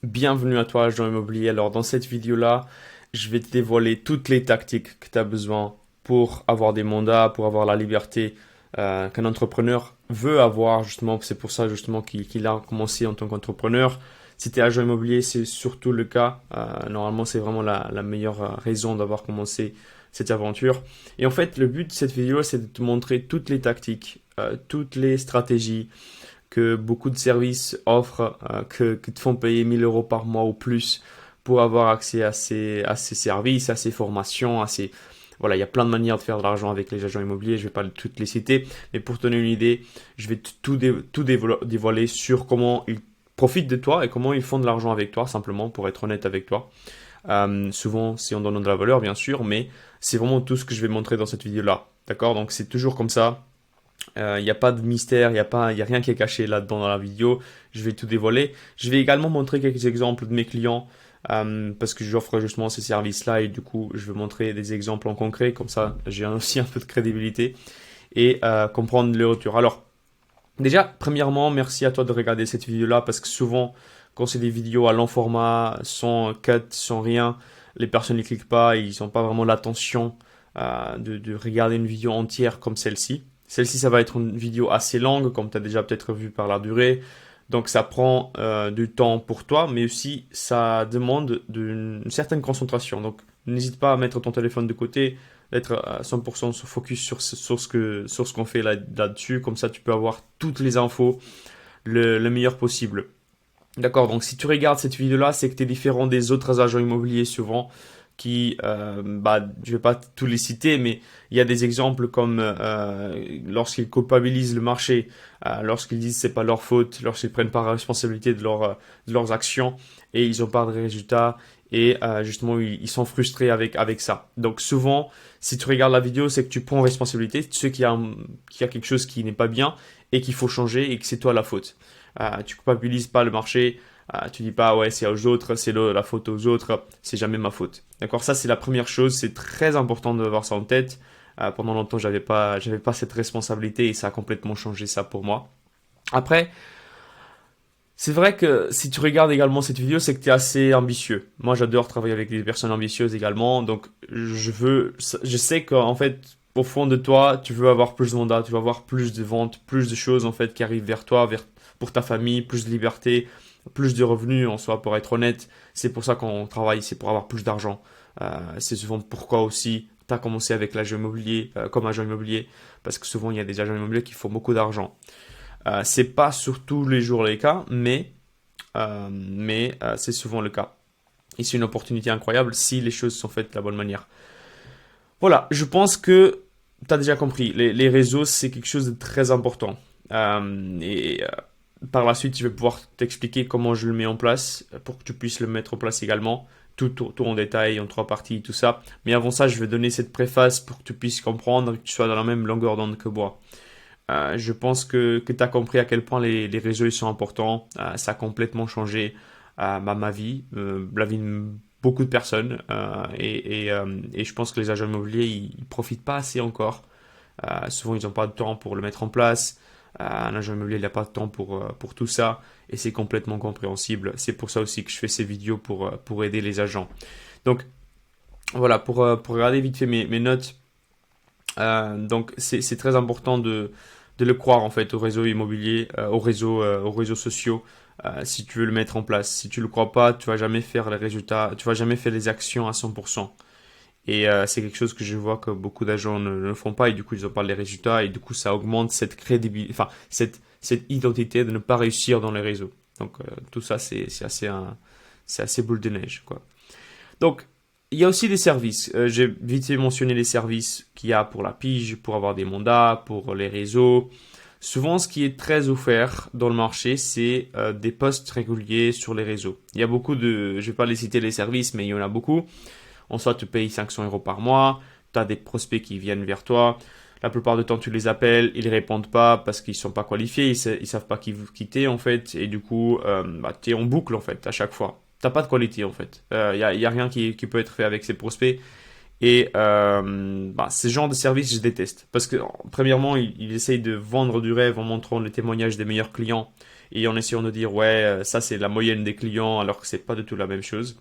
Bienvenue à toi, agent immobilier. Alors, dans cette vidéo-là, je vais te dévoiler toutes les tactiques que tu as besoin pour avoir des mandats, pour avoir la liberté qu'un entrepreneur veut avoir, justement. C'est pour ça, justement, qu'il a commencé en tant qu'entrepreneur. Si tu es agent immobilier, c'est surtout le cas. Normalement, c'est vraiment la meilleure raison d'avoir commencé cette aventure. Et en fait, le but de cette vidéo, c'est de te montrer toutes les tactiques, toutes les stratégies que beaucoup de services offrent, que te font payer 1 000 € par mois ou plus pour avoir accès à ces services, à ces formations, à ces... Voilà, il y a plein de manières de faire de l'argent avec les agents immobiliers, je ne vais pas toutes les citer, mais pour te donner une idée, je vais tout dévoiler sur comment ils profitent de toi et comment ils font de l'argent avec toi, simplement pour être honnête avec toi. Souvent, c'est en donnant de la valeur, bien sûr, mais c'est vraiment tout ce que je vais montrer dans cette vidéo-là. D'accord? Donc, c'est toujours comme ça. Il n'y a pas de mystère, il y a rien qui est caché là-dedans dans la vidéo. Je vais tout dévoiler. Je vais également montrer quelques exemples de mes clients parce que j'offre justement ces services-là et du coup, je vais montrer des exemples en concret. Comme ça, j'ai aussi un peu de crédibilité et comprendre le retour. Alors, déjà, premièrement, merci à toi de regarder cette vidéo-là parce que souvent, quand c'est des vidéos à long format, sans cut, sans rien, les personnes ne cliquent pas, ils n'ont pas vraiment l'attention de regarder une vidéo entière comme celle-ci. Celle-ci, ça va être une vidéo assez longue, comme tu as déjà peut-être vu par la durée. Donc ça prend du temps pour toi, mais aussi ça demande une certaine concentration. Donc n'hésite pas à mettre ton téléphone de côté, d'être à 100% focus sur ce qu'on fait là-dessus. Comme ça, tu peux avoir toutes les infos le meilleur possible. D'accord, donc si tu regardes cette vidéo-là, c'est que tu es différent des autres agents immobiliers souvent je vais pas tous les citer, mais il y a des exemples comme lorsqu'ils culpabilisent le marché, lorsqu'ils disent c'est pas leur faute, lorsqu'ils prennent pas la responsabilité de leurs actions et ils ont pas de résultats et justement ils sont frustrés avec ça. Donc souvent, si tu regardes la vidéo, c'est que tu prends responsabilité, tu sais qu'il y a quelque chose qui n'est pas bien et qu'il faut changer et que c'est toi la faute. Tu culpabilises pas le marché, tu dis pas ouais c'est aux autres, c'est la faute aux autres, c'est jamais ma faute. D'accord, ça c'est la première chose, c'est très important d'avoir ça en tête. Pendant longtemps j'avais pas cette responsabilité et ça a complètement changé ça pour moi. Après, c'est vrai que si tu regardes également cette vidéo, c'est que tu es assez ambitieux. Moi j'adore travailler avec des personnes ambitieuses également, donc je sais qu'en fait au fond de toi, tu veux avoir plus de mandats, tu veux avoir plus de ventes, plus de choses en fait qui arrivent vers toi, pour ta famille, plus de liberté, plus de revenus en soi, pour être honnête. C'est pour ça qu'on travaille, c'est pour avoir plus d'argent. C'est souvent pourquoi aussi tu as commencé avec l'agent immobilier, comme agent immobilier, parce que souvent il y a des agents immobiliers qui font beaucoup d'argent. C'est pas sur tous les jours le cas, mais c'est souvent le cas. Et c'est une opportunité incroyable si les choses sont faites de la bonne manière. Voilà, je pense que tu as déjà compris. Les réseaux, c'est quelque chose de très important. Par la suite, je vais pouvoir t'expliquer comment je le mets en place pour que tu puisses le mettre en place également. Tout en détail, en 3 parties, tout ça. Mais avant ça, je vais donner cette préface pour que tu puisses comprendre, que tu sois dans la même longueur d'onde que moi. Je pense que tu as compris à quel point les réseaux ils sont importants. Ça a complètement changé ma vie, la vie de beaucoup de personnes. Et je pense que les agents immobiliers, ils profitent pas assez encore. Souvent, ils n'ont pas de temps pour le mettre en place. Un agent immobilier, il n'a pas de temps pour tout ça. Et c'est complètement compréhensible. C'est pour ça aussi que je fais ces vidéos pour aider les agents. Donc, voilà, pour regarder vite fait mes notes. Donc, c'est très important de le croire en fait au réseau immobilier, aux réseaux sociaux, si tu veux le mettre en place. Si tu le crois pas, tu vas jamais faire les résultats, tu vas jamais faire les actions à 100%. Et c'est quelque chose que je vois que beaucoup d'agents ne font pas et du coup ils n'ont pas les résultats et du coup ça augmente cette crédibilité, enfin cette identité de ne pas réussir dans les réseaux. Donc tout ça c'est assez boule de neige quoi. Donc il y a aussi des services. J'ai vite fait mentionné les services qu'il y a pour la pige, pour avoir des mandats, pour les réseaux. Souvent, ce qui est très offert dans le marché, c'est des posts réguliers sur les réseaux. Il y a beaucoup de, je vais pas les citer les services, mais il y en a beaucoup. En soit, tu payes 500 € par mois, tu as des prospects qui viennent vers toi. La plupart du temps, tu les appelles, ils répondent pas parce qu'ils sont pas qualifiés, ils savent pas qui vous quitter en fait, et du coup, tu es en boucle en fait à chaque fois. T'as pas de qualité en fait. Y a rien qui peut être fait avec ces prospects. Et ce genre de service, je déteste. Parce que, premièrement, ils essayent de vendre du rêve en montrant les témoignages des meilleurs clients. et en essayant de dire ouais, ça c'est la moyenne des clients alors que c'est pas du tout la même chose.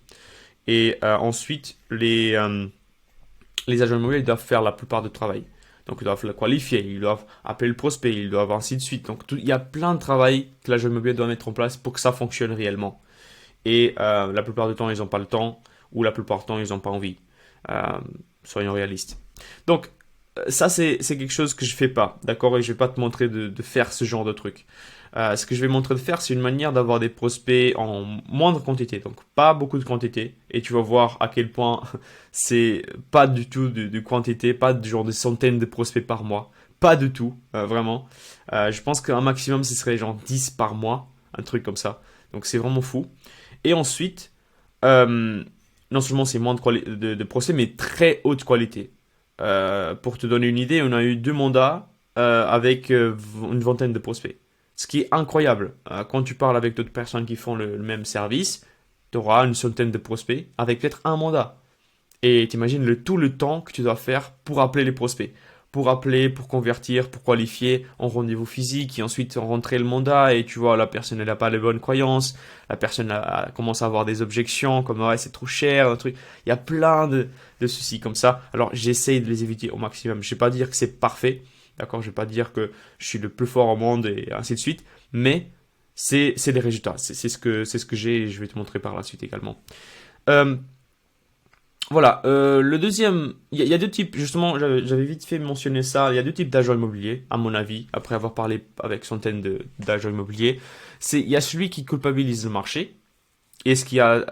Et ensuite, les agents immobiliers ils doivent faire la plupart du travail. Donc ils doivent le qualifier, ils doivent appeler le prospect, ils doivent ainsi de suite. Donc il y a plein de travail que l'agent immobilier doit mettre en place pour que ça fonctionne réellement. Et la plupart du temps, ils n'ont pas le temps, ou la plupart du temps, ils n'ont pas envie. Euh, Soyons réalistes. Donc, ça, c'est quelque chose que je fais pas, d'accord? Et je vais pas te montrer de faire ce genre de truc. Ce que je vais montrer de faire, c'est une manière d'avoir des prospects en moindre quantité, donc pas beaucoup de quantité. Et tu vas voir à quel point c'est pas du tout de quantité, pas de genre des centaines de prospects par mois. Pas du tout, vraiment. Je pense qu'un maximum, ce serait genre 10 par mois, un truc comme ça. Donc c'est vraiment fou. Et ensuite, euh, non seulement c'est moins de procès, mais très haute qualité. Pour te donner une idée, on a eu 2 mandats avec une vingtaine de prospects. Ce qui est incroyable. Quand tu parles avec d'autres personnes qui font le même service, tu auras une centaine de prospects avec peut-être un mandat. Et t'imagines tout le temps que tu dois faire pour appeler les prospects. Pour appeler, pour convertir, pour qualifier en rendez-vous physique et ensuite rentrer le mandat. Et tu vois, la personne n'a pas les bonnes croyances. La personne commence à avoir des objections comme ouais, c'est trop cher, un truc. Il y a plein de soucis comme ça. Alors j'essaye de les éviter au maximum. Je ne vais pas dire que c'est parfait. D'accord? Je ne vais pas dire que je suis le plus fort au monde et ainsi de suite. Mais c'est des résultats. C'est ce que j'ai et je vais te montrer par la suite également. Euh, voilà, le deuxième, il y a 2 types, justement, j'avais vite fait mentionner ça, il y a 2 types d'agents immobiliers, à mon avis, après avoir parlé avec centaines d'agents immobiliers. Il y a celui qui culpabilise le marché, et ça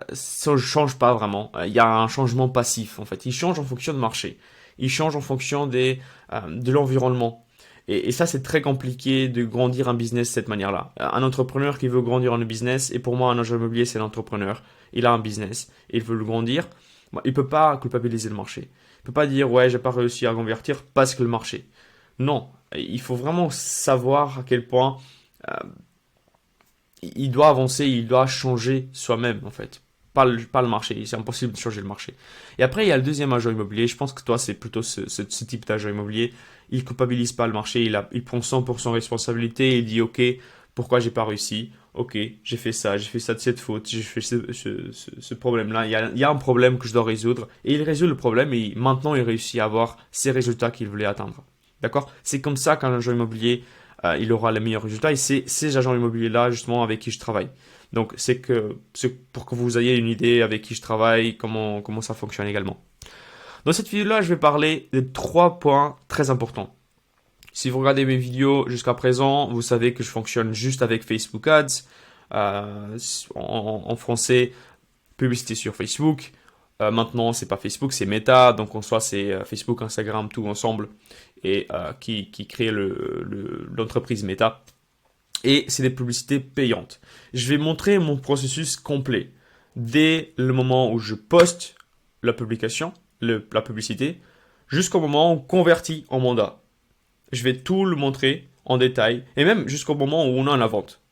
ne change pas vraiment. Il y a un changement passif, en fait. Il change en fonction du marché. Il change en fonction de l'environnement. Et ça, c'est très compliqué de grandir un business de cette manière-là. Un entrepreneur qui veut grandir un business, et pour moi, un agent immobilier, c'est l'entrepreneur. Il a un business, et il veut le grandir. Bon, il peut pas culpabiliser le marché. Il peut pas dire, ouais, j'ai pas réussi à convertir parce que le marché. Non, il faut vraiment savoir à quel point euh, il doit avancer, il doit changer soi-même, en fait. Pas le marché, c'est impossible de changer le marché. Et après, il y a le deuxième agent immobilier. Je pense que toi, c'est plutôt ce type d'agent immobilier. Il culpabilise pas le marché, il prend 100% responsabilité et il dit, ok, pourquoi j'ai pas réussi? Ok, j'ai fait ça de cette faute, j'ai fait ce problème-là. Il y a un problème que je dois résoudre. Et il résout le problème et maintenant, il réussit à avoir ces résultats qu'il voulait atteindre. D'accord? C'est comme ça qu'un agent immobilier il aura les meilleurs résultats. Et c'est ces agents immobiliers-là, justement, avec qui je travaille. Donc, c'est pour que vous ayez une idée avec qui je travaille, comment ça fonctionne également. Dans cette vidéo-là, je vais parler de 3 points très importants. Si vous regardez mes vidéos jusqu'à présent, vous savez que je fonctionne juste avec Facebook Ads. En français, publicité sur Facebook. Maintenant, c'est pas Facebook, c'est Meta. Donc, en soi, c'est Facebook, Instagram, tout ensemble. Et qui crée l'entreprise Meta. Et c'est des publicités payantes. Je vais montrer mon processus complet. Dès le moment où je poste la publication, la publicité, jusqu'au moment où on convertit en mandat. Je vais tout le montrer en détail. Et même jusqu'au moment où on a la vente.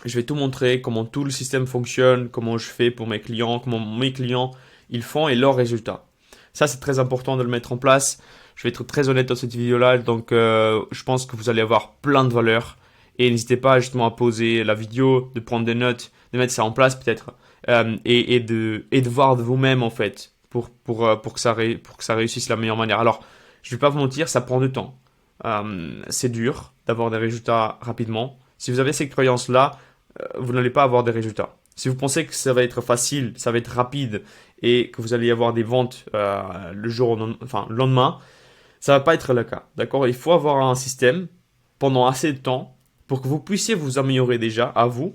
Je vais tout montrer, comment tout le système fonctionne, comment je fais pour mes clients, comment mes clients ils font et leurs résultats. Ça, c'est très important de le mettre en place. Je vais être très honnête dans cette vidéo-là, donc je pense que vous allez avoir plein de valeur. Et n'hésitez pas justement à poser la vidéo, de prendre des notes, de mettre ça en place peut-être, et de voir de vous-même en fait, pour que ça réussisse de la meilleure manière. Alors, je vais pas vous mentir, ça prend du temps. C'est dur d'avoir des résultats rapidement. Si vous avez cette croyance-là, vous n'allez pas avoir des résultats. Si vous pensez que ça va être facile, ça va être rapide et que vous allez avoir des ventes le lendemain, ça va pas être le cas. D'accord? Il faut avoir un système pendant assez de temps pour que vous puissiez vous améliorer déjà à vous,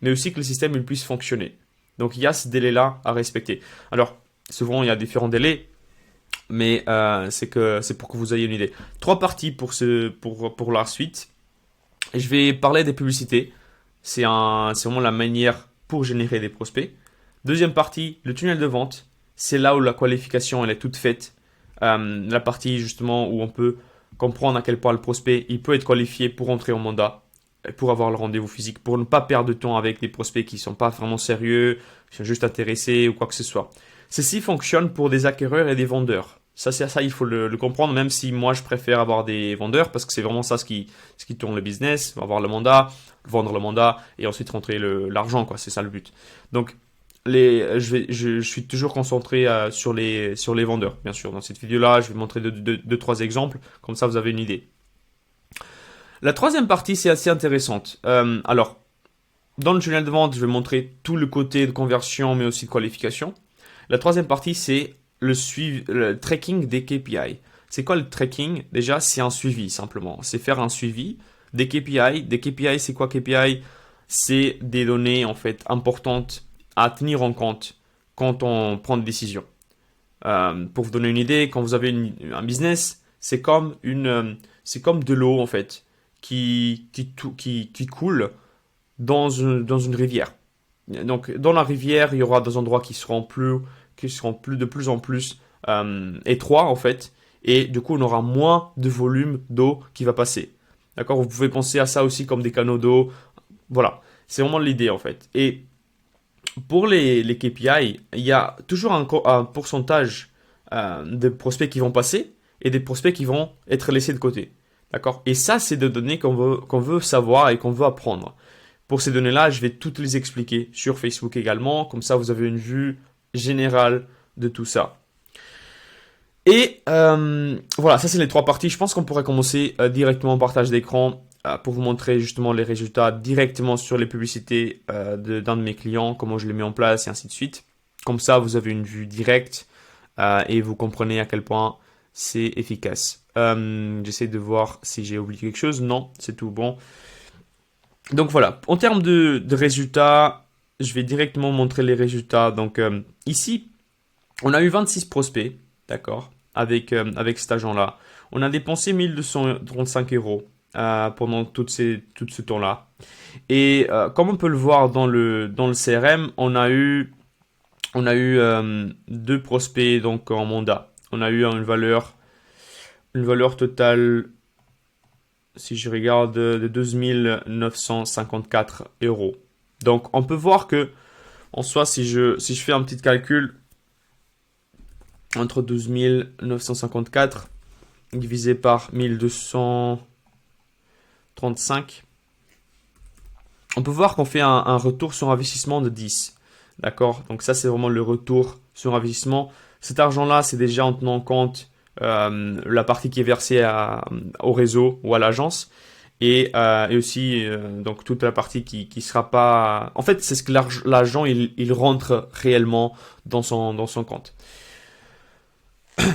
mais aussi que le système il puisse fonctionner. Donc il y a ce délai-là à respecter. Alors souvent il y a différents délais, mais c'est pour que vous ayez une idée. 3 parties pour la suite. Et je vais parler des publicités. C'est vraiment la manière pour générer des prospects. Deuxième partie, le tunnel de vente. C'est là où la qualification elle est toute faite. La partie justement où on peut comprendre à quel point le prospect il peut être qualifié pour entrer en mandat, pour avoir le rendez-vous physique, pour ne pas perdre de temps avec des prospects qui ne sont pas vraiment sérieux, qui sont juste intéressés ou quoi que ce soit. Ceci fonctionne pour des acquéreurs et des vendeurs. Ça, il faut le comprendre, même si moi je préfère avoir des vendeurs parce que c'est vraiment ça ce qui tourne le business, avoir le mandat, vendre le mandat et ensuite rentrer l'argent, quoi. C'est ça le but. Donc, je suis toujours concentré sur les vendeurs, bien sûr. Dans cette vidéo-là, je vais montrer deux, trois exemples, comme ça vous avez une idée. La troisième partie, c'est assez intéressante. Alors, dans le tunnel de vente, je vais montrer tout le côté de conversion, mais aussi de qualification. La troisième partie, c'est le tracking des KPI. C'est quoi le tracking? Déjà, c'est un suivi, simplement. C'est faire un suivi des KPI. Des KPI, c'est quoi KPI? C'est des données, en fait, importantes à tenir en compte quand on prend des décisions. Pour vous donner une idée, quand vous avez un business, c'est comme de l'eau, en fait, qui coule dans une rivière. Donc, dans la rivière, il y aura des endroits qui seront de plus en plus étroits, en fait, et du coup, on aura moins de volume d'eau qui va passer. D'accord? Vous pouvez penser à ça aussi comme des canaux d'eau. Voilà, c'est vraiment l'idée, en fait. Et pour les KPI, il y a toujours un pourcentage de prospects qui vont passer et des prospects qui vont être laissés de côté. D'accord? Et ça, c'est des données qu'on veut savoir et qu'on veut apprendre. Pour ces données-là, je vais toutes les expliquer sur Facebook également. Comme ça, vous avez une vue générale de tout ça. Et voilà, ça c'est les trois parties. Je pense qu'on pourrait commencer directement en partage d'écran pour vous montrer justement les résultats directement sur les publicités d'un de mes clients, comment je les mets en place et ainsi de suite. Comme ça, vous avez une vue directe et vous comprenez à quel point c'est efficace. J'essaie de voir si j'ai oublié quelque chose. Non, c'est tout bon. Donc voilà, en termes de résultats, je vais directement montrer les résultats. Donc ici, on a eu 26 prospects, d'accord, avec cet agent-là. On a dépensé 1235 euros pendant tout ce temps-là. Et comme on peut le voir dans le CRM, on a eu deux prospects donc en mandat. On a eu une valeur totale, si je regarde, de 12 954 euros. Donc, on peut voir que, en soi, si je fais un petit calcul entre 12 954 divisé par 1235, on peut voir qu'on fait un retour sur investissement de 10. D'accord? Donc, ça, c'est vraiment le retour sur investissement. Cet argent-là, c'est déjà en tenant compte la partie qui est versée au réseau ou à l'agence et aussi donc toute la partie qui sera pas, en fait c'est ce que l'agent il rentre réellement dans son compte.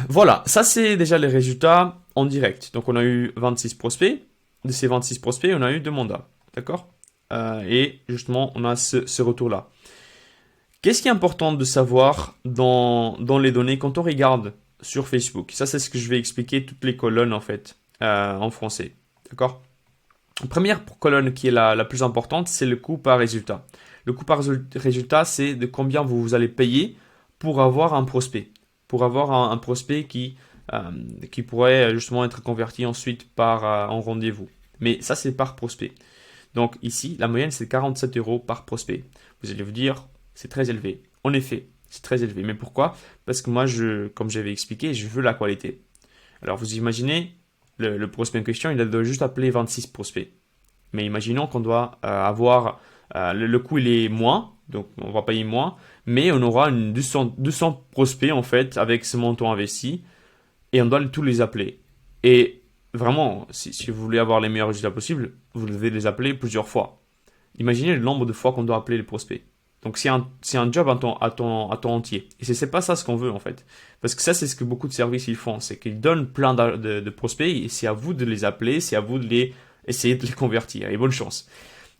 Voilà, ça c'est déjà les résultats en direct. Donc on a eu 26 prospects. De ces 26 prospects, on a eu 2 mandats, d'accord, et justement on a ce retour là. Qu'est-ce qui est important de savoir dans les données quand on regarde sur Facebook? Ça, c'est ce que je vais expliquer, toutes les colonnes en fait, en français. D'accord? La première colonne qui est la plus importante, c'est le coût par résultat. Le coût par résultat, c'est de combien vous allez payer pour avoir un prospect. Pour avoir un prospect qui pourrait justement être converti ensuite en rendez-vous. Mais ça, c'est par prospect. Donc ici, la moyenne, c'est 47 euros par prospect. Vous allez vous dire, c'est très élevé. En effet, c'est très élevé. Mais pourquoi? Parce que moi, comme j'avais expliqué, je veux la qualité. Alors, vous imaginez, le prospect en question, il doit juste appeler 26 prospects. Mais imaginons qu'on doit avoir... le coût, il est moins, donc on va payer moins, mais on aura 200 prospects, en fait, avec ce montant investi, et on doit tous les appeler. Et vraiment, si vous voulez avoir les meilleurs résultats possibles, vous devez les appeler plusieurs fois. Imaginez le nombre de fois qu'on doit appeler les prospects. Donc c'est un job à temps entier. Et c'est pas ça ce qu'on veut en fait. Parce que ça c'est ce que beaucoup de services ils font. C'est qu'ils donnent plein de prospects et c'est à vous de les appeler, c'est à vous essayer de les convertir. Et bonne chance.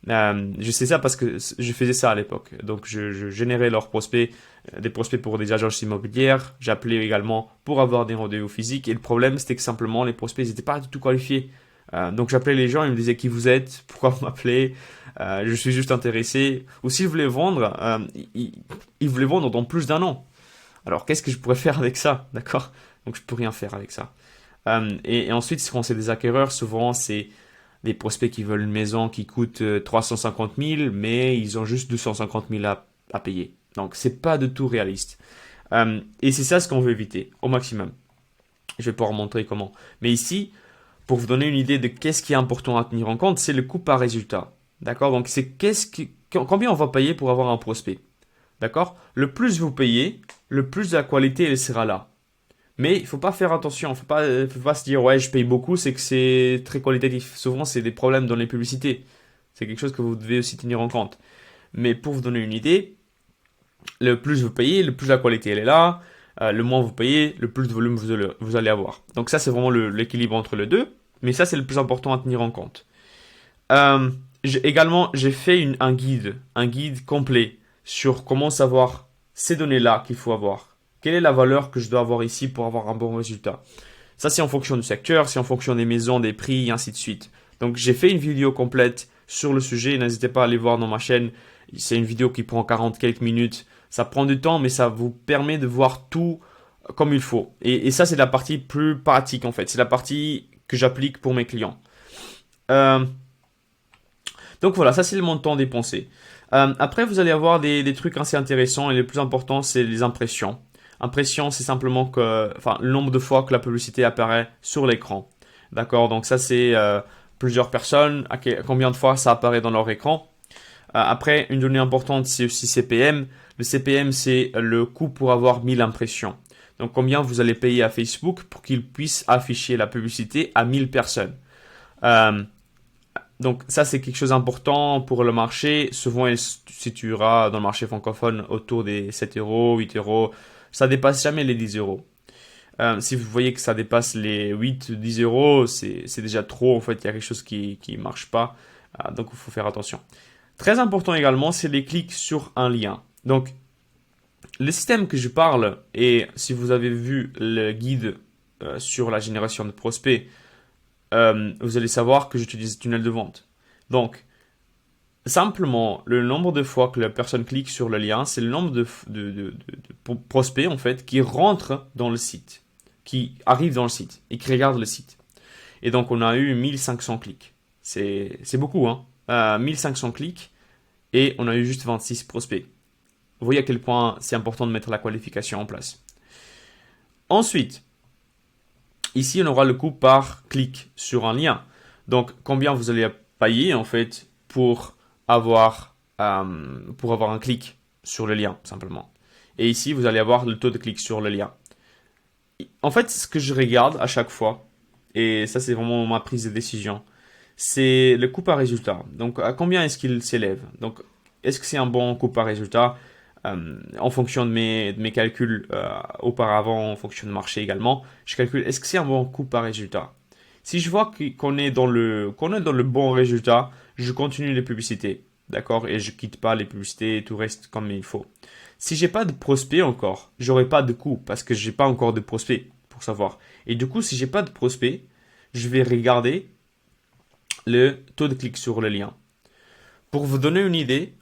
Je sais ça parce que je faisais ça à l'époque. Donc je générais leurs prospects, des prospects pour des agences immobilières. J'appelais également pour avoir des rendez-vous physiques. Et le problème c'était que simplement les prospects n'étaient pas du tout qualifiés. Donc j'appelais les gens, ils me disaient qui vous êtes, pourquoi vous m'appelez, je suis juste intéressé. Ou s'ils voulaient vendre, ils voulaient vendre dans plus d'un an. Alors qu'est-ce que je pourrais faire avec ça, d'accord? Donc je peux rien faire avec ça. Et ensuite, quand c'est des acquéreurs, souvent c'est des prospects qui veulent une maison qui coûte 350 000, mais ils ont juste 250 000 à payer. Donc c'est pas du tout réaliste. Et c'est ça ce qu'on veut éviter au maximum. Je vais pouvoir montrer comment. Mais ici, pour vous donner une idée de qu'est-ce qui est important à tenir en compte, c'est le coût par résultat. D'accord? Donc, c'est combien on va payer pour avoir un prospect. D'accord? Le plus vous payez, le plus de la qualité elle sera là. Mais il faut pas faire attention, faut pas se dire ouais je paye beaucoup, c'est que c'est très qualitatif. Souvent c'est des problèmes dans les publicités. C'est quelque chose que vous devez aussi tenir en compte. Mais pour vous donner une idée, le plus vous payez, le plus la qualité elle est là. Le moins vous payez, le plus de volume vous allez avoir. Donc ça c'est vraiment l'équilibre entre les deux. Mais ça c'est le plus important à tenir en compte. Euh, également j'ai fait un guide complet sur comment savoir ces données-là qu'il faut avoir. Quelle est la valeur que je dois avoir ici pour avoir un bon résultat? Ça, c'est en fonction du secteur, c'est en fonction des maisons, des prix, et ainsi de suite. Donc, j'ai fait une vidéo complète sur le sujet. N'hésitez pas à aller voir dans ma chaîne. C'est une vidéo qui prend 40 quelques minutes. Ça prend du temps, mais ça vous permet de voir tout comme il faut. Et ça, c'est la partie plus pratique, en fait. C'est la partie que j'applique pour mes clients. Euh, donc voilà, ça c'est le montant dépensé. Après, vous allez avoir des trucs assez intéressants et le plus important, c'est les impressions. Impression, c'est simplement le nombre de fois que la publicité apparaît sur l'écran. D'accord? Donc ça, c'est plusieurs personnes, combien de fois ça apparaît dans leur écran. Après, une donnée importante, c'est aussi CPM. Le CPM, c'est le coût pour avoir 1000 impressions. Donc combien vous allez payer à Facebook pour qu'il puisse afficher la publicité à 1000 personnes. Euh, donc ça, c'est quelque chose d'important pour le marché. Souvent, il se situera dans le marché francophone autour des 7 euros, 8 euros. Ça dépasse jamais les 10 euros. Si vous voyez que ça dépasse les 8, 10 euros, c'est déjà trop. En fait, il y a quelque chose qui marche pas. Donc, il faut faire attention. Très important également, c'est les clics sur un lien. Donc, le système que je parle, et si vous avez vu le guide sur la génération de prospects, vous allez savoir que j'utilise tunnel de vente. Donc, simplement, le nombre de fois que la personne clique sur le lien, c'est le nombre de prospects en fait qui rentrent dans le site, qui arrivent dans le site et qui regardent le site. Et donc, on a eu 1500 clics. C'est beaucoup, hein. 1500 clics et on a eu juste 26 prospects. Vous voyez à quel point c'est important de mettre la qualification en place. Ensuite, ici, on aura le coût par clic sur un lien. Donc, combien vous allez payer en fait pour avoir un clic sur le lien, simplement. Et ici, vous allez avoir le taux de clic sur le lien. En fait, ce que je regarde à chaque fois, et ça c'est vraiment ma prise de décision, c'est le coût par résultat. Donc, à combien est-ce qu'il s'élève? Donc, est-ce que c'est un bon coût par résultat? En fonction de mes calculs auparavant, en fonction de marché également, je calcule est-ce que c'est un bon coût par résultat. Si je vois qu'on est dans le bon résultat, je continue les publicités, d'accord, et je quitte pas les publicités, tout reste comme il faut. Si j'ai pas de prospect encore, j'aurai pas de coût parce que j'ai pas encore de prospect pour savoir. Et du coup, si j'ai pas de prospect, je vais regarder le taux de clic sur le lien. Pour vous donner une idée,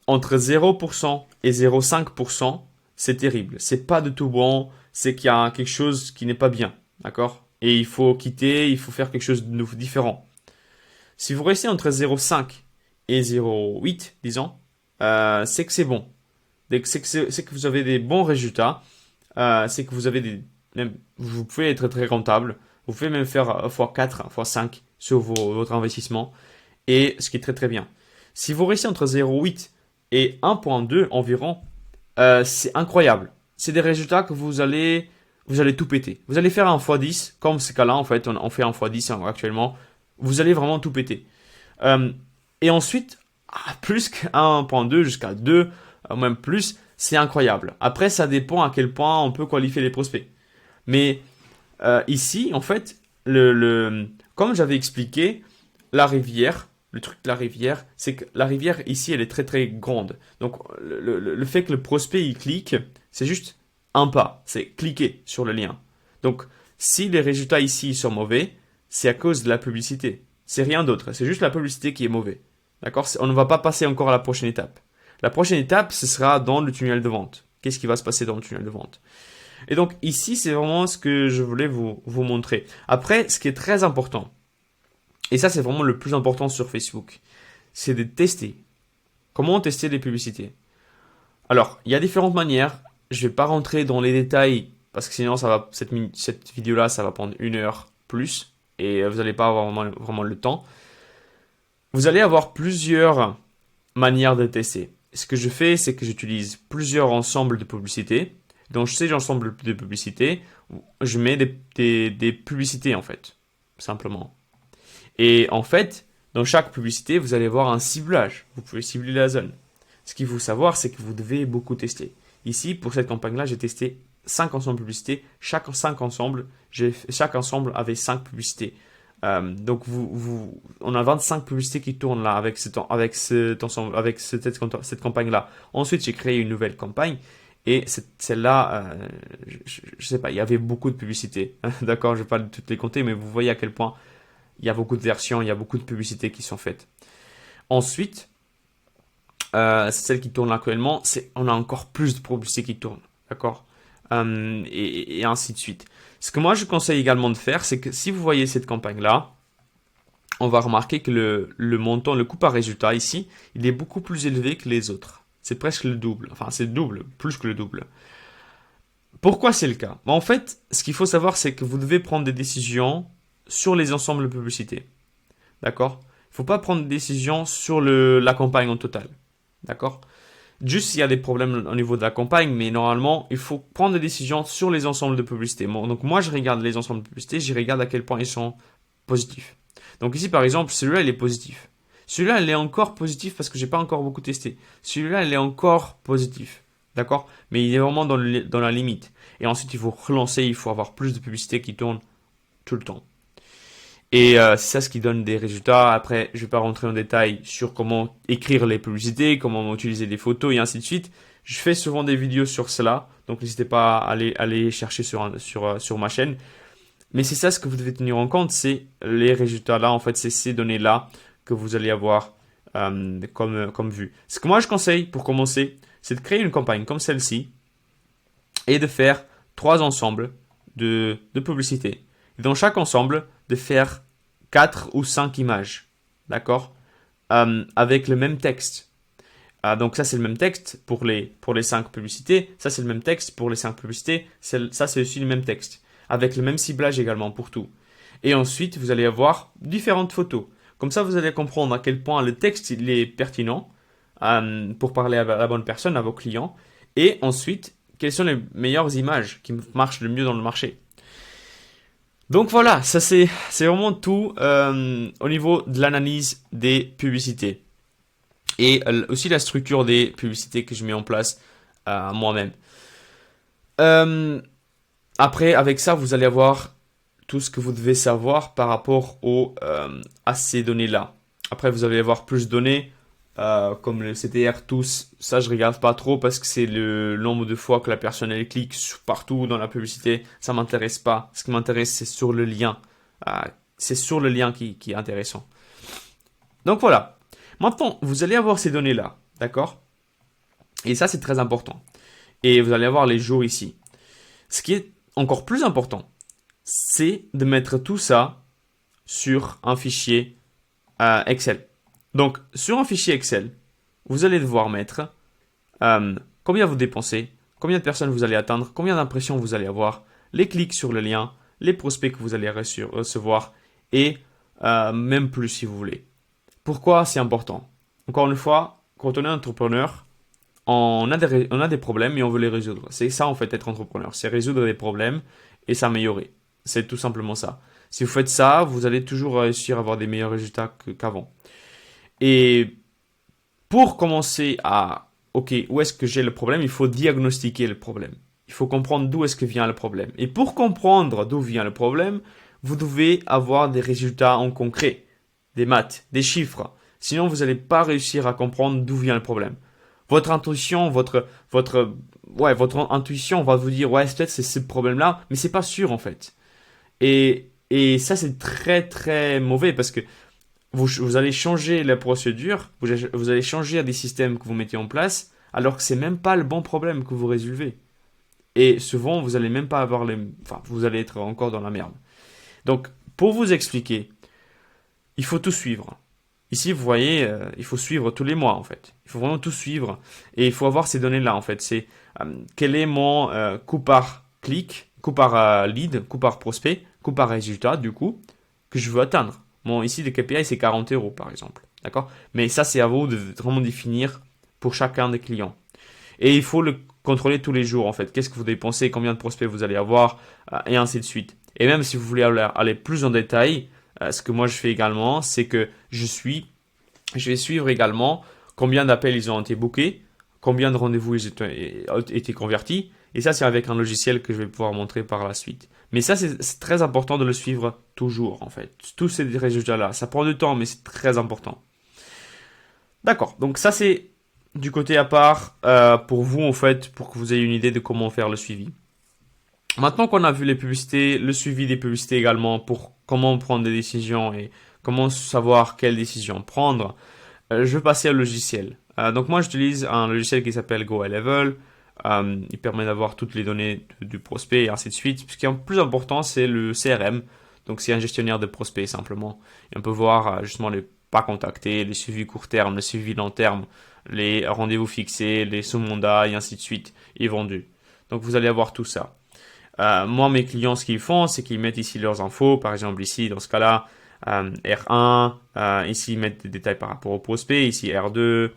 entre 0% et 0,5%, c'est terrible. C'est pas du tout bon. C'est qu'il y a quelque chose qui n'est pas bien. D'accord? Et il faut quitter, il faut faire quelque chose de différent. Si vous restez entre 0,5 et 0,8, disons, c'est que c'est bon. C'est que vous avez des bons résultats. C'est que vous avez vous pouvez être très rentable. Vous pouvez même faire x4, x5 sur votre investissement. Et ce qui est très très bien. Si vous restez entre 0,8 et 1,2 environ, c'est incroyable. C'est des résultats que vous allez tout péter. Vous allez faire un x10, comme ce cas-là, en fait, on fait un x10 actuellement. Vous allez vraiment tout péter. Et ensuite, plus qu'1,2 jusqu'à 2, même plus, c'est incroyable. Après, ça dépend à quel point on peut qualifier les prospects. Mais ici, en fait, comme j'avais expliqué, la rivière, le truc de la rivière, c'est que la rivière ici, elle est très très grande. Donc le fait que le prospect il clique, c'est juste un pas, c'est cliquer sur le lien. Donc si les résultats ici sont mauvais, c'est à cause de la publicité. C'est rien d'autre, c'est juste la publicité qui est mauvaise. D'accord? On ne va pas passer encore à la prochaine étape. La prochaine étape, ce sera dans le tunnel de vente. Qu'est-ce qui va se passer dans le tunnel de vente? Et donc ici, c'est vraiment ce que je voulais vous montrer. Après, ce qui est très important, et ça c'est vraiment le plus important sur Facebook, c'est de tester. Comment tester les publicités? Alors, il y a différentes manières. Je ne vais pas rentrer dans les détails parce que sinon cette vidéo-là, ça va prendre 1 heure plus et vous n'allez pas avoir vraiment le temps. Vous allez avoir plusieurs manières de tester. Ce que je fais, c'est que j'utilise plusieurs ensembles de publicités. Dans ces ensembles de publicités, je mets des publicités en fait, simplement. Et en fait, dans chaque publicité, vous allez voir un ciblage. Vous pouvez cibler la zone. Ce qu'il faut savoir, c'est que vous devez beaucoup tester. Ici, pour cette campagne-là, j'ai testé 5 ensembles de publicités. Chaque ensemble avait 5 publicités. Donc, on a 25 publicités qui tournent là avec cette campagne-là. Ensuite, j'ai créé une nouvelle campagne. Et celle-là, je sais pas, il y avait beaucoup de publicités. D'accord, je ne vais pas toutes les compter, mais vous voyez à quel point il y a beaucoup de versions, il y a beaucoup de publicités qui sont faites. Ensuite, c'est celle qui tourne actuellement, on a encore plus de publicités qui tournent. D'accord, et ainsi de suite. Ce que moi je conseille également de faire, c'est que si vous voyez cette campagne-là, on va remarquer que le montant, le coût par résultat ici, il est beaucoup plus élevé que les autres. C'est presque le double. Enfin, c'est le double, plus que le double. Pourquoi c'est le cas? En fait, ce qu'il faut savoir, c'est que vous devez prendre des décisions sur les ensembles de publicités. D'accord? Il ne faut pas prendre des décisions sur la campagne en total. D'accord? Juste s'il y a des problèmes au niveau de la campagne, mais normalement, il faut prendre des décisions sur les ensembles de publicités. Donc moi, je regarde les ensembles de publicités, je regarde à quel point ils sont positifs. Donc ici, par exemple, celui-là, il est positif. Celui-là, il est encore positif parce que j'ai pas encore beaucoup testé. Celui-là, il est encore positif. D'accord? Mais il est vraiment dans la limite. Et ensuite, il faut relancer, il faut avoir plus de publicités qui tournent tout le temps. Et c'est ça ce qui donne des résultats. Après, je vais pas rentrer en détail sur comment écrire les publicités, comment utiliser des photos et ainsi de suite. Je fais souvent des vidéos sur cela, donc n'hésitez pas à aller chercher sur ma chaîne. Mais c'est ça ce que vous devez tenir en compte, c'est les résultats là, en fait, c'est ces données là que vous allez avoir comme vue. Ce que moi je conseille pour commencer, c'est de créer une campagne comme celle-ci et de faire 3 ensembles de publicités. Et dans chaque ensemble, de faire 4 ou 5 images, d'accord, avec le même texte. Donc ça c'est le même texte pour les 5 publicités, ça c'est le même texte pour les 5 publicités, ça c'est aussi le même texte, avec le même ciblage également pour tout. Et ensuite vous allez avoir différentes photos. Comme ça vous allez comprendre à quel point le texte il est pertinent pour parler à la bonne personne, à vos clients. Et ensuite, quelles sont les meilleures images qui marchent le mieux dans le marché. Donc voilà, ça c'est vraiment tout au niveau de l'analyse des publicités. Et aussi la structure des publicités que je mets en place moi-même. Après, avec ça, vous allez avoir tout ce que vous devez savoir par rapport à ces données-là. Après, vous allez avoir plus de données, comme le CTR, tous. Ça, je regarde pas trop parce que c'est le nombre de fois que la personne elle clique partout dans la publicité. Ça m'intéresse pas. Ce qui m'intéresse, c'est sur le lien. C'est sur le lien qui est intéressant. Donc voilà. Maintenant, vous allez avoir ces données-là, d'accord? Et ça, c'est très important. Et vous allez avoir les jours ici. Ce qui est encore plus important, c'est de mettre tout ça sur un fichier Excel. Donc, sur un fichier Excel, vous allez devoir mettre combien vous dépensez, combien de personnes vous allez atteindre, combien d'impressions vous allez avoir, les clics sur le lien, les prospects que vous allez recevoir et même plus si vous voulez. Pourquoi c'est important? Encore une fois, quand on est entrepreneur, on a des problèmes et on veut les résoudre. C'est ça en fait être entrepreneur, c'est résoudre des problèmes et s'améliorer. C'est tout simplement ça. Si vous faites ça, vous allez toujours réussir à avoir des meilleurs résultats qu'avant. Et pour commencer ok, où est-ce que j'ai le problème, il faut diagnostiquer le problème. Il faut comprendre d'où est-ce que vient le problème. Et pour comprendre d'où vient le problème, vous devez avoir des résultats en concret, des maths, des chiffres. Sinon, vous n'allez pas réussir à comprendre d'où vient le problème. Votre intuition, votre intuition va vous dire, ouais, peut-être c'est ce problème-là, mais c'est pas sûr en fait. Et ça, c'est très très mauvais parce que vous allez changer la procédure, vous allez changer des systèmes que vous mettez en place, alors que c'est même pas le bon problème que vous résolvez. Et souvent, vous allez même pas avoir vous allez être encore dans la merde. Donc, pour vous expliquer, il faut tout suivre. Ici, vous voyez, il faut suivre tous les mois, en fait. Il faut vraiment tout suivre. Et il faut avoir ces données-là, en fait. C'est quel est mon coût par clic, coût par lead, coût par prospect, coût par résultat, du coup, que je veux atteindre. Bon, ici, le KPI, c'est 40 euros, par exemple. D'accord? Mais ça, c'est à vous de vraiment définir pour chacun des clients. Et il faut le contrôler tous les jours, en fait. Qu'est-ce que vous dépensez, combien de prospects vous allez avoir, et ainsi de suite. Et même si vous voulez aller plus en détail, ce que moi je fais également, c'est que je vais suivre également combien d'appels ils ont été bookés, combien de rendez-vous ont été convertis. Et ça, c'est avec un logiciel que je vais pouvoir montrer par la suite. Mais ça, c'est très important de le suivre toujours, en fait. Tous ces résultats-là. Ça prend du temps, mais c'est très important. D'accord. Donc ça, c'est du côté à part pour vous, en fait, pour que vous ayez une idée de comment faire le suivi. Maintenant qu'on a vu les publicités, le suivi des publicités également, pour comment prendre des décisions et comment savoir quelles décisions prendre, je vais passer au logiciel. Donc moi, j'utilise un logiciel qui s'appelle GoHighLevel. Il permet d'avoir toutes les données du prospect et ainsi de suite. Ce qui est le plus important, c'est le CRM. Donc c'est un gestionnaire de prospects simplement. Et on peut voir justement les pas contactés, les suivis court terme, les suivis long terme, les rendez-vous fixés, les sous-mandats et ainsi de suite et vendus. Donc vous allez avoir tout ça. Moi, mes clients, ce qu'ils font, c'est qu'ils mettent ici leurs infos. Par exemple, ici, dans ce cas-là, R1, ici, ils mettent des détails par rapport au prospect, ici R2,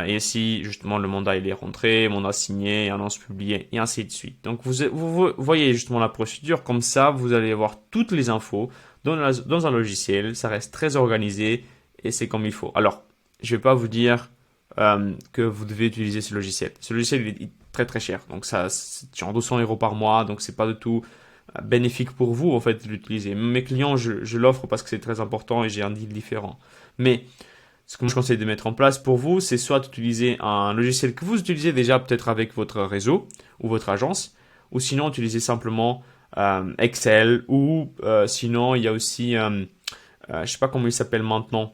et ici, justement, le mandat, il est rentré, mandat signé, annonce publiée, et ainsi de suite. Donc, vous voyez justement la procédure. Comme ça, vous allez avoir toutes les infos dans un logiciel. Ça reste très organisé et c'est comme il faut. Alors, je ne vais pas vous dire que vous devez utiliser ce logiciel. Ce logiciel il est très très cher. Donc ça, c'est genre 200 € par mois. Donc c'est pas du tout bénéfique pour vous en fait de l'utiliser. Mes clients, je l'offre parce que c'est très important et j'ai un deal différent. Mais ce que je conseille de mettre en place pour vous, c'est soit d'utiliser un logiciel que vous utilisez déjà peut-être avec votre réseau ou votre agence, ou sinon utiliser simplement Excel, ou sinon il y a aussi, je sais pas comment il s'appelle maintenant,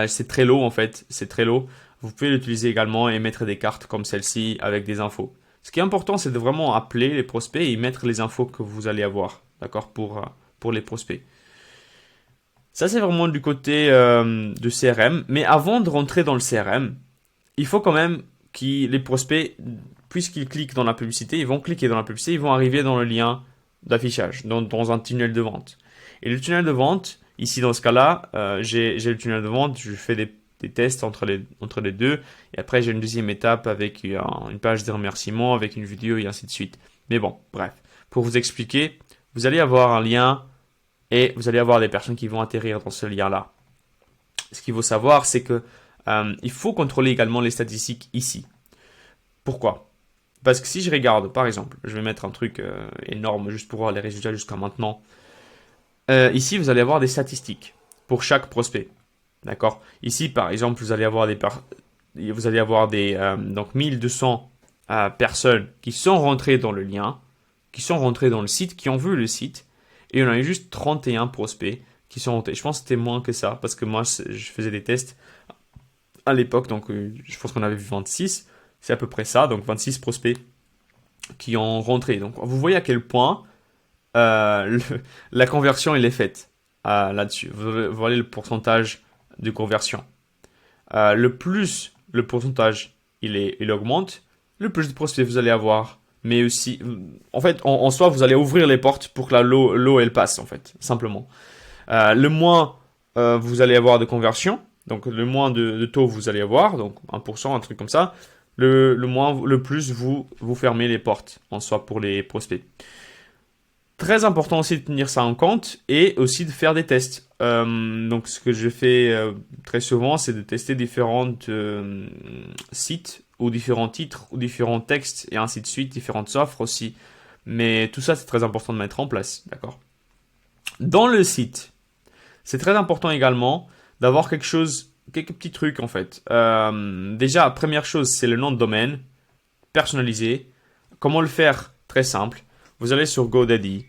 c'est Trello en fait, c'est Trello. Vous pouvez l'utiliser également et mettre des cartes comme celle-ci avec des infos. Ce qui est important, c'est de vraiment appeler les prospects et mettre les infos que vous allez avoir, d'accord, pour les prospects. Ça, c'est vraiment du côté de CRM. Mais avant de rentrer dans le CRM, il faut quand même que les prospects, puisqu'ils cliquent dans la publicité, ils vont cliquer dans la publicité, ils vont arriver dans le lien d'affichage, dans un tunnel de vente. Et le tunnel de vente, ici dans ce cas-là, j'ai le tunnel de vente, je fais des tests entre les deux, et après j'ai une deuxième étape avec une page de remerciement, avec une vidéo et ainsi de suite. Mais bon, bref, pour vous expliquer, vous allez avoir un lien et vous allez avoir des personnes qui vont atterrir dans ce lien-là. Ce qu'il faut savoir, c'est que il faut contrôler également les statistiques ici. Pourquoi? Parce que si je regarde, par exemple, je vais mettre un truc énorme juste pour voir les résultats jusqu'à maintenant. Ici, vous allez avoir des statistiques pour chaque prospect. D'accord? Ici, par exemple, vous allez avoir donc 1200 personnes qui sont rentrées dans le lien, qui sont rentrées dans le site, qui ont vu le site, et on a eu juste 31 prospects qui sont rentrés. Je pense que c'était moins que ça, parce que moi, je faisais des tests à l'époque, donc je pense qu'on avait vu 26. C'est à peu près ça, donc 26 prospects qui ont rentré. Donc vous voyez à quel point la conversion elle est faite là-dessus. Vous voyez le pourcentage de conversion. Le plus le pourcentage il augmente, le plus de prospects vous allez avoir. Mais aussi, en fait, en soi, vous allez ouvrir les portes pour que l'eau elle passe, en fait, simplement. Le moins vous allez avoir de conversion, donc le moins de taux vous allez avoir, donc 1%, un truc comme ça, le plus vous fermez les portes, en soi, pour les prospects. Très important aussi de tenir ça en compte et aussi de faire des tests. Donc ce que je fais très souvent, c'est de tester différents sites ou différents titres ou différents textes et ainsi de suite, différentes offres aussi. Mais tout ça, c'est très important de mettre en place, d'accord? Dans le site, c'est très important également d'avoir quelques petits trucs en fait. Déjà, première chose, c'est le nom de domaine personnalisé. Comment le faire? Très simple. Vous allez sur GoDaddy.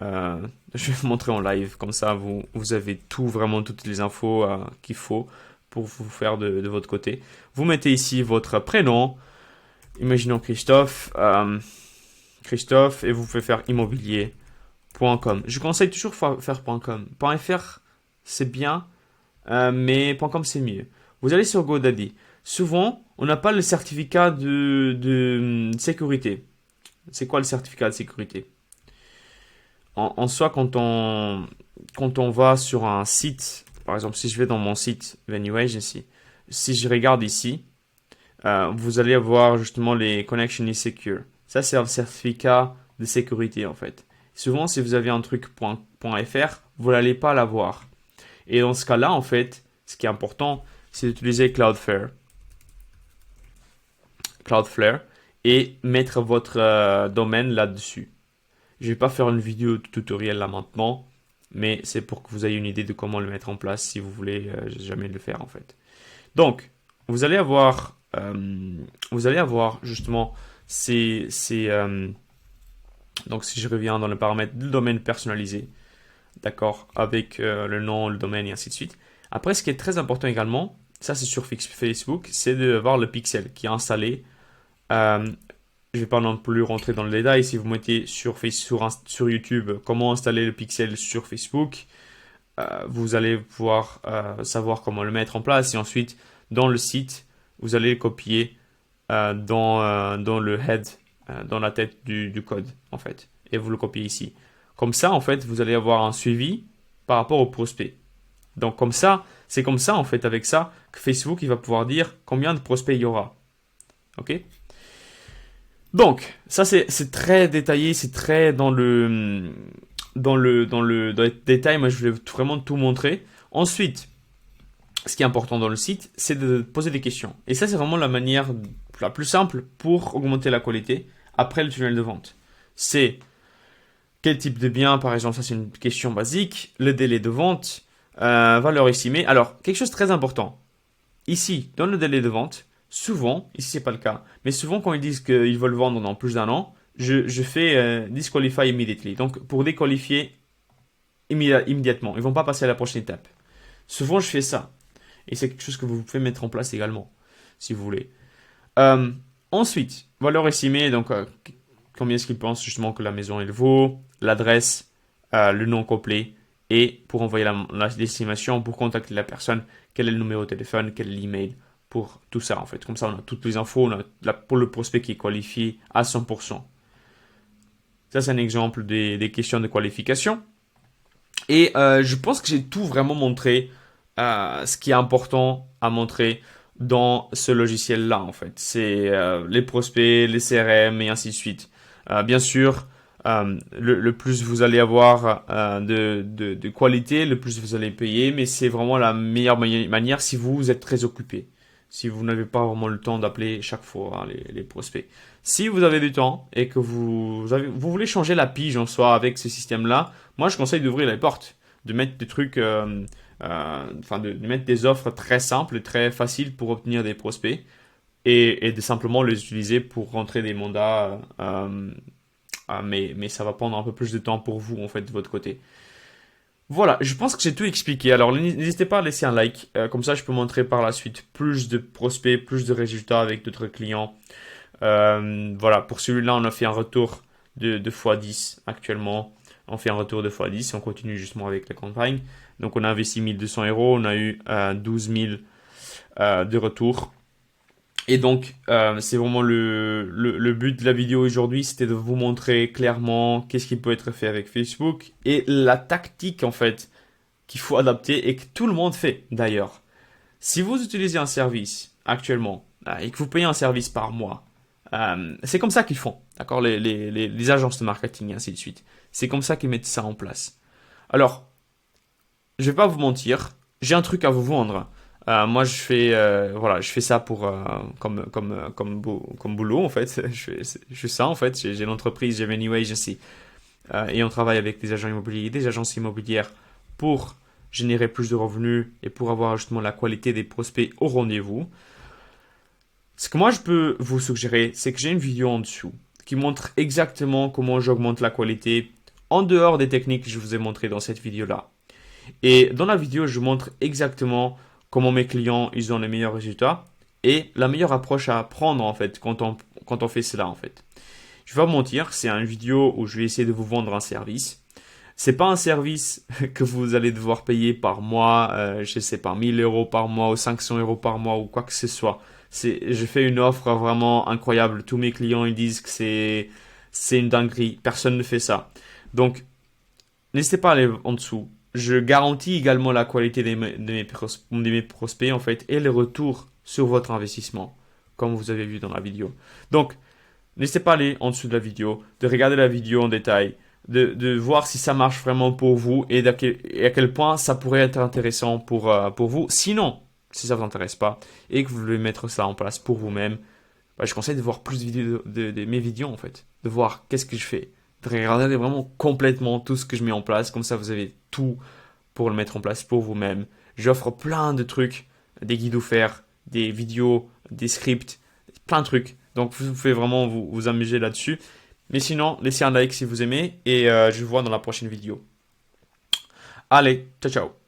Je vais vous montrer en live, comme ça vous avez vraiment toutes les infos qu'il faut pour vous faire de votre côté. Vous mettez ici votre prénom, imaginons Christophe, et vous pouvez faire immobilier.com. Je conseille toujours faire .com. .fr c'est bien, mais .com c'est mieux. Vous allez sur GoDaddy. Souvent, on n'a pas le certificat de sécurité. C'est quoi le certificat de sécurité? En soi, quand on va sur un site par exemple, si je vais dans mon site Venue Agency, si je regarde ici, vous allez avoir justement les Connection is Secure. Ça, c'est un certificat de sécurité en fait. Souvent, si vous avez un truc .fr, vous n'allez pas l'avoir. Et dans ce cas-là, en fait, ce qui est important, c'est d'utiliser Cloudflare et mettre votre domaine là-dessus. Je vais pas faire une vidéo tutoriel là maintenant, mais c'est pour que vous ayez une idée de comment le mettre en place si vous voulez jamais le faire en fait. Donc, vous allez avoir justement donc si je reviens dans le paramètre du domaine personnalisé, d'accord, avec le nom, le domaine et ainsi de suite. Après, ce qui est très important également, ça c'est sur Facebook, c'est de voir le pixel qui est installé. Euh, je ne vais pas non plus rentrer dans le détail. Si vous mettez sur YouTube comment installer le pixel sur Facebook, vous allez pouvoir savoir comment le mettre en place. Et ensuite, dans le site, vous allez le copier dans le head, dans la tête du code, en fait. Et vous le copiez ici. Comme ça, en fait, vous allez avoir un suivi par rapport au prospect. Donc, comme ça, c'est comme ça, en fait, avec ça, que Facebook, il va pouvoir dire combien de prospects il y aura. OK? Donc, ça, c'est très détaillé, c'est très dans les détails. Moi, je voulais vraiment tout montrer. Ensuite, ce qui est important dans le site, c'est de poser des questions. Et ça, c'est vraiment la manière la plus simple pour augmenter la qualité après le tunnel de vente. C'est quel type de bien, par exemple, ça c'est une question basique, le délai de vente, valeur estimée. Alors, quelque chose de très important. Ici, dans le délai de vente, souvent, ici c'est pas le cas, mais souvent quand ils disent qu'ils veulent vendre dans plus d'un an, je fais disqualify immediately. Donc, pour déqualifier immédiatement, ils vont pas passer à la prochaine étape. Souvent, je fais ça. Et c'est quelque chose que vous pouvez mettre en place également, si vous voulez. Ensuite, valeur estimée, donc combien est-ce qu'ils pensent justement que la maison elle vaut, l'adresse, le nom complet, et pour envoyer l'estimation, pour contacter la personne, quel est le numéro de téléphone, quel est l'email, pour tout ça en fait. Comme ça, on a toutes les infos, on a pour le prospect qui est qualifié à 100%. Ça, c'est un exemple des questions de qualification. Et je pense que j'ai tout vraiment montré, ce qui est important à montrer dans ce logiciel-là, en fait. C'est les prospects, les CRM et ainsi de suite. Bien sûr, le plus vous allez avoir de qualité, le plus vous allez payer, mais c'est vraiment la meilleure manière si vous êtes très occupé. Si vous n'avez pas vraiment le temps d'appeler chaque fois hein, les prospects. Si vous avez du temps et que vous voulez changer la pige en soi avec ce système-là, moi je conseille d'ouvrir les portes, de mettre des trucs, de mettre des offres très simples, très faciles pour obtenir des prospects et de simplement les utiliser pour rentrer des mandats. Mais ça va prendre un peu plus de temps pour vous en fait de votre côté. Voilà, je pense que j'ai tout expliqué. Alors n'hésitez pas à laisser un like, comme ça je peux montrer par la suite plus de prospects, plus de résultats avec d'autres clients. Voilà, pour celui-là on a fait un retour de x10 actuellement. On fait un retour de x10 et on continue justement avec la campagne. Donc on a investi 1200 euros, on a eu 12 000 de retour. Et donc, c'est vraiment le but de la vidéo aujourd'hui, c'était de vous montrer clairement qu'est-ce qui peut être fait avec Facebook et la tactique en fait qu'il faut adapter et que tout le monde fait d'ailleurs. Si vous utilisez un service actuellement et que vous payez un service par mois, c'est comme ça qu'ils font, d'accord, les agences de marketing et ainsi de suite. C'est comme ça qu'ils mettent ça en place. Alors, je vais pas vous mentir, j'ai un truc à vous vendre. Moi, je fais ça pour comme boulot en fait. Je fais ça en fait. J'ai l'entreprise, j'ai Venue Agency et on travaille avec des agents immobiliers, des agences immobilières pour générer plus de revenus et pour avoir justement la qualité des prospects au rendez-vous. Ce que moi je peux vous suggérer, c'est que j'ai une vidéo en dessous qui montre exactement comment j'augmente la qualité en dehors des techniques que je vous ai montrées dans cette vidéo-là. Et dans la vidéo, je montre exactement comment mes clients ils ont les meilleurs résultats et la meilleure approche à prendre en fait quand on fait cela en fait. Je vais pas vous mentir, c'est une vidéo où je vais essayer de vous vendre un service. C'est pas un service que vous allez devoir payer par mois, je sais pas, 1000 euros par mois ou 500 euros par mois ou quoi que ce soit. Je fais une offre vraiment incroyable. Tous mes clients ils disent que c'est une dinguerie. Personne ne fait ça. Donc n'hésitez pas à aller en dessous. je garantis également la qualité de mes prospects en fait et le retour sur votre investissement, comme vous avez vu dans la vidéo. Donc, n'hésitez pas à aller en dessous de la vidéo, de regarder la vidéo en détail, de voir si ça marche vraiment pour vous et à quel point ça pourrait être intéressant pour vous. Sinon, si ça ne vous intéresse pas et que vous voulez mettre ça en place pour vous-même, bah, je conseille de voir plus de vidéos de mes vidéos en fait, de voir qu'est-ce que je fais, de regarder vraiment complètement tout ce que je mets en place, comme ça vous avez tout pour le mettre en place pour vous-même. J'offre plein de trucs, des guides offerts, des vidéos, des scripts, plein de trucs. Donc vous pouvez vraiment vous amuser là-dessus. Mais sinon, laissez un like si vous aimez et je vous vois dans la prochaine vidéo. Allez, ciao ciao.